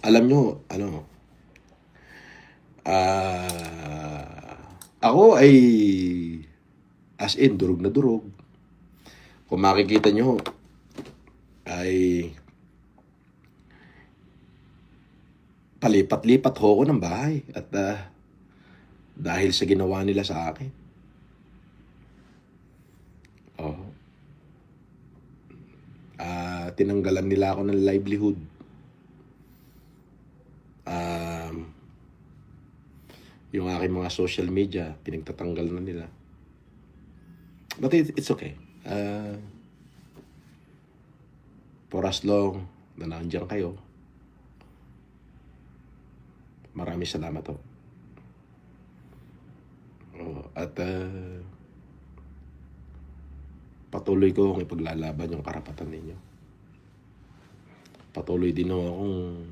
Alam nyo, ano, ako ay as in, durog na durog. Kung makikita nyo, ay palipat-lipat ho ako ng bahay. At dahil sa ginawa nila sa akin. Oh. Tinanggalan nila ako ng livelihood. Yung aking mga social media, pinagtatanggal na nila. But it's okay. For as long na nandiyan kayo, maraming salamat ho. At patuloy ko kung ipaglalaban yung karapatan ninyo. Patuloy din ho akong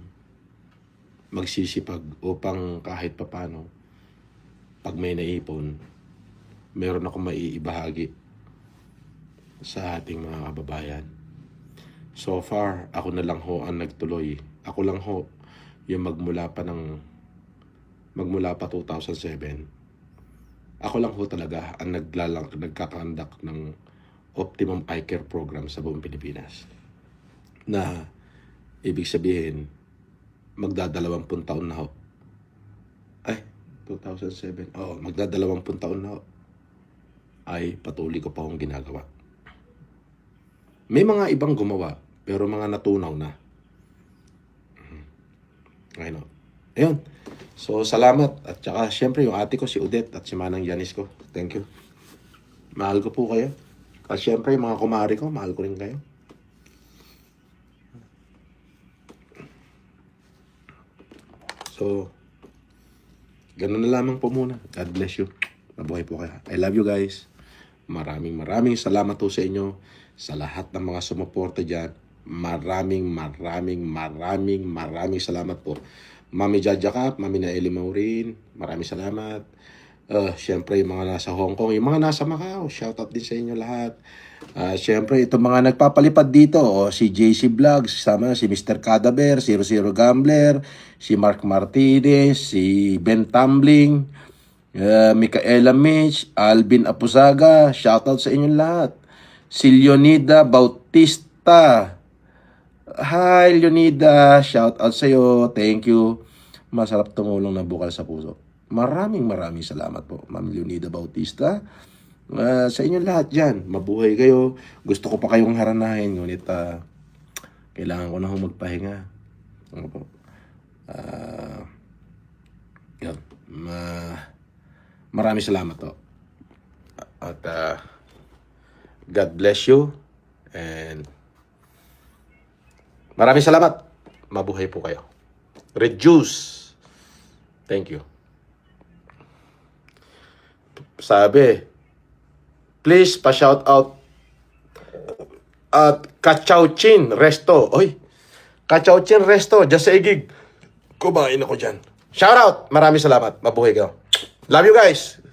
magsisipag upang kahit papano, pag may naipon, meron akong maiibahagi sa ating mga kababayan. So far, ako na lang ho ang nagtuloy. Ako lang ho yung magmula pa 2007. Ako lang ho talaga ang nagkakandak ng Optimum Eye Care Program sa buong Pilipinas. Na ibig sabihin, magdadalawampung taon na ho. 2007. Magdadalawampung taon na ho. Ay patuloy ko pa akong ginagawa. May mga ibang gumawa, pero mga natunaw na. Ayun. So, salamat. At saka, syempre, yung ate ko, si Odette, at si Manang Yanis ko. Thank you. Mahal ko po kayo. At syempre, yung mga kumari ko, mahal ko rin kayo. So, ganun na lamang po muna. God bless you. Mabuhay po kayo. I love you guys. Maraming salamat po sa inyo. Sa lahat ng mga sumuporta dyan. Maraming salamat po. Mami Jaja Cap, Mami Naeli Maurin, maraming salamat. Siyempre, yung mga nasa Hong Kong, yung mga nasa Macau, shoutout din sa inyo lahat. Siyempre, itong mga nagpapalipad dito, si JC Vlogs, sama si Mr. Cadaver, 00 Gambler, si Mark Martinez, si Ben Tumbling, Micaela Mitch, Alvin Apusaga, shoutout sa inyo lahat. Si Leonida Bautista, hi Leonida, shoutout sa iyo, thank you. Masarap tumulong na bukal sa puso. Maraming salamat po, Ma'am Leonida Bautista. Sa inyo lahat dyan, mabuhay kayo. Gusto ko pa kayong haranahin, ngunit kailangan ko na magpahinga. Ano po? Yan. Maraming salamat po. At God bless you. And maraming salamat. Mabuhay po kayo. Reduce. Thank you. Sabi, please pa-shout out at Kachauchin Resto. Oy, Kachauchin Resto, dyan sa Igig. Kumain ako dyan. Shout out. Maraming salamat. Mabuhay kayo. Love you guys.